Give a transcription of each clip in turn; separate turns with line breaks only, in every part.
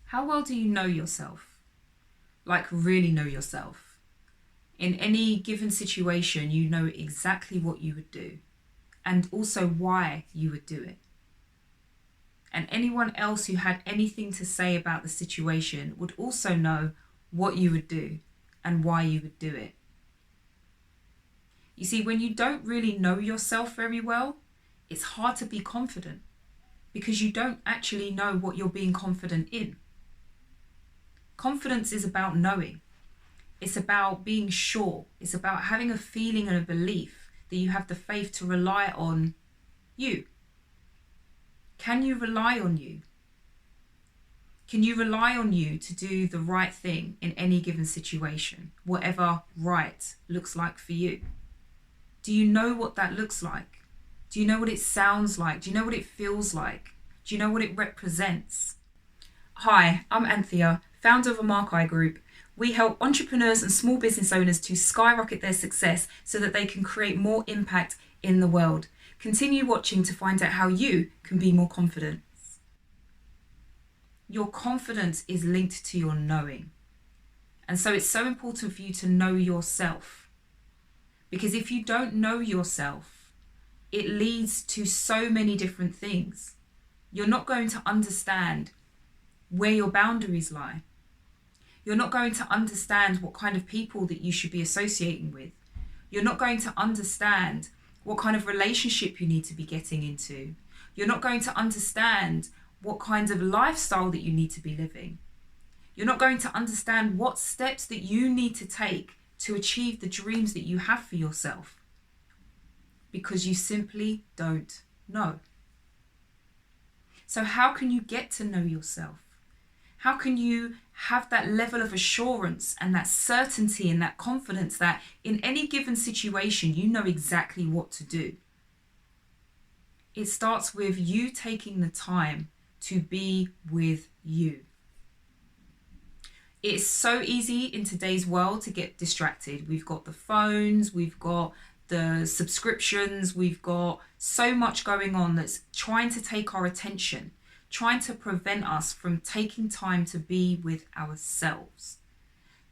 How well do you know yourself? Like, really know yourself. In any given situation, you know exactly what you would do and also why you would do it. And anyone else who had anything to say about the situation would also know what you would do and why you would do it. You see, when you don't really know yourself very well, it's hard to be confident because you don't actually know what you're being confident in. Confidence is about knowing. It's about being sure. It's about having a feeling and a belief that you have the faith to rely on you. Can you rely on you? Can you rely on you to do the right thing in any given situation, whatever right looks like for you? Do you know what that looks like? Do you know what it sounds like? Do you know what it feels like? Do you know what it represents? Hi, I'm Anthea, founder of Amarkai Group. We help entrepreneurs and small business owners to skyrocket their success so that they can create more impact in the world. Continue watching to find out how you can be more confident. Your confidence is linked to your knowing. And so it's so important for you to know yourself. Because if you don't know yourself, it leads to so many different things. You're not going to understand where your boundaries lie. You're not going to understand what kind of people that you should be associating with. You're not going to understand what kind of relationship you need to be getting into. You're not going to understand what kind of lifestyle that you need to be living. You're not going to understand what steps that you need to take to achieve the dreams that you have for yourself because you simply don't know. So how can you get to know yourself? How can you have that level of assurance and that certainty and that confidence that in any given situation, you know exactly what to do? It starts with you taking the time to be with you. It's so easy in today's world to get distracted. We've got the phones, we've got the subscriptions, we've got so much going on that's trying to take our attention, trying to prevent us from taking time to be with ourselves,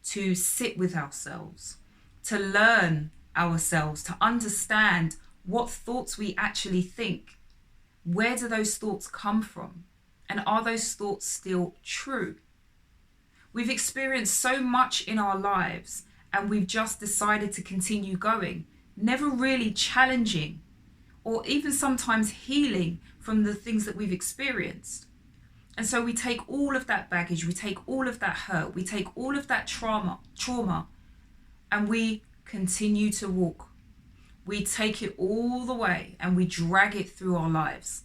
to sit with ourselves, to learn ourselves, to understand what thoughts we actually think. Where do those thoughts come from? And are those thoughts still true? We've experienced so much in our lives and we've just decided to continue going, never really challenging or even sometimes healing from the things that we've experienced. And so we take all of that baggage, we take all of that hurt, we take all of that trauma, and we continue to walk. We take it all the way and we drag it through our lives.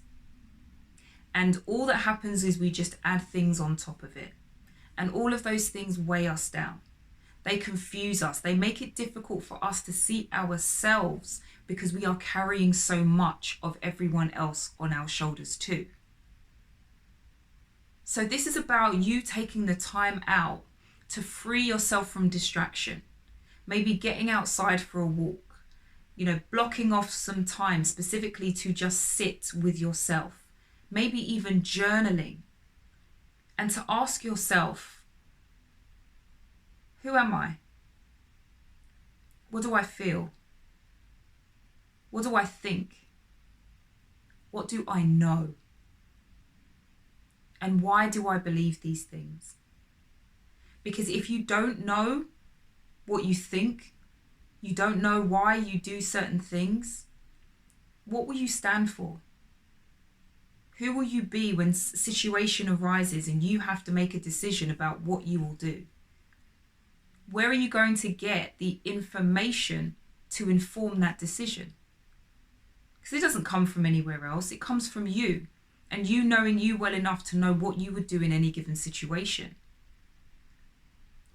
And all that happens is we just add things on top of it. And all of those things weigh us down. They confuse us. They make it difficult for us to see ourselves because we are carrying so much of everyone else on our shoulders too. So this is about you taking the time out to free yourself from distraction. Maybe getting outside for a walk, blocking off some time specifically to just sit with yourself. Maybe even journaling. And to ask yourself, who am I? What do I feel? What do I think? What do I know? And why do I believe these things? Because if you don't know what you think, you don't know why you do certain things, what will you stand for? Who will you be when a situation arises and you have to make a decision about what you will do? Where are you going to get the information to inform that decision? Because it doesn't come from anywhere else. It comes from you and you knowing you well enough to know what you would do in any given situation.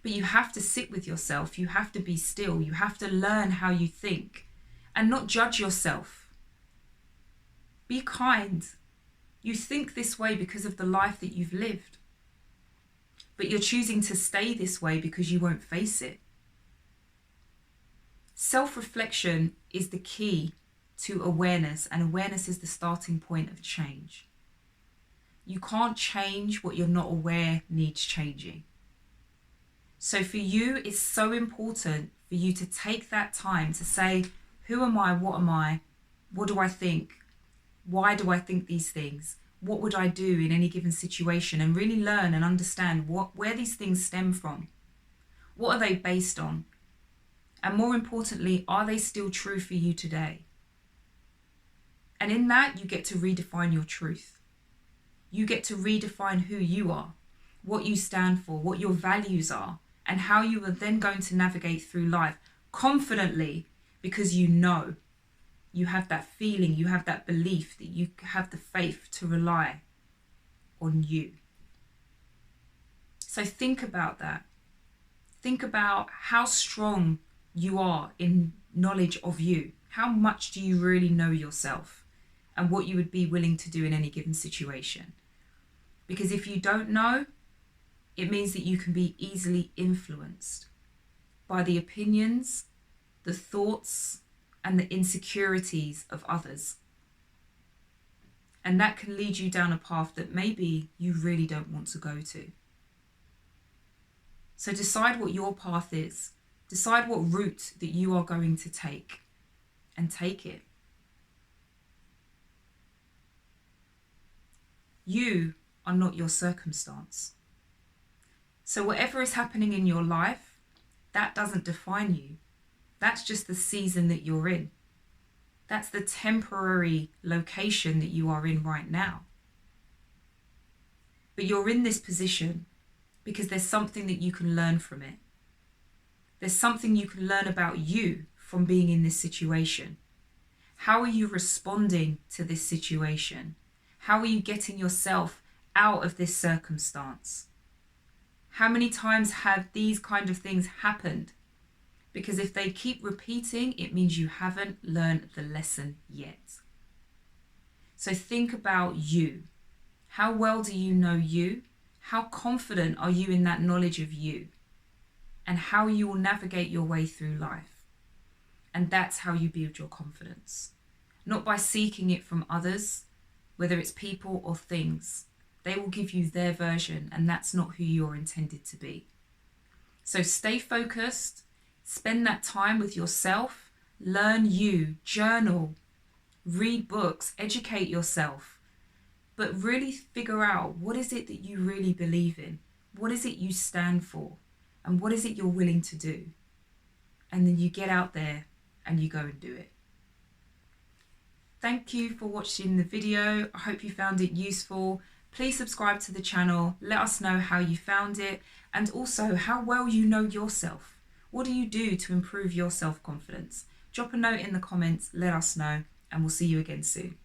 But you have to sit with yourself. You have to be still. You have to learn how you think and not judge yourself. Be kind. You think this way because of the life that you've lived. But you're choosing to stay this way because you won't face it. Self-reflection is the key to awareness, and awareness is the starting point of change. You can't change what you're not aware needs changing. So for you, it's so important for you to take that time to say, who am I? What am I? What do I think? Why do I think these things? What would I do in any given situation? And really learn and understand where these things stem from. What are they based on? And more importantly, are they still true for you today? And in that, you get to redefine your truth. You get to redefine who you are, what you stand for, what your values are, and how you are then going to navigate through life confidently, because you know, you have that feeling, you have that belief, that you have the faith to rely on you. So think about that. Think about how strong you are in knowledge of you. How much do you really know yourself and what you would be willing to do in any given situation? Because if you don't know, it means that you can be easily influenced by the opinions, the thoughts, and the insecurities of others. And that can lead you down a path that maybe you really don't want to go to. So decide what your path is. Decide what route that you are going to take, and take it. You are not your circumstance. So whatever is happening in your life, that doesn't define you. That's just the season that you're in. That's the temporary location that you are in right now. But you're in this position because there's something that you can learn from it. There's something you can learn about you from being in this situation. How are you responding to this situation? How are you getting yourself out of this circumstance? How many times have these kind of things happened? Because if they keep repeating, it means you haven't learned the lesson yet. So think about you. How well do you know you? How confident are you in that knowledge of you? And how you will navigate your way through life. And that's how you build your confidence. Not by seeking it from others, whether it's people or things. They will give you their version, and that's not who you're intended to be. So stay focused, spend that time with yourself, learn you, journal, read books, educate yourself, but really figure out what is it that you really believe in? What is it you stand for? And what is it you're willing to do? And then you get out there and you go and do it. Thank you for watching the video. I hope you found it useful. Please subscribe to the channel. Let us know how you found it, and also how well you know yourself. What do you do to improve your self-confidence? Drop a note in the comments, let us know, and we'll see you again soon.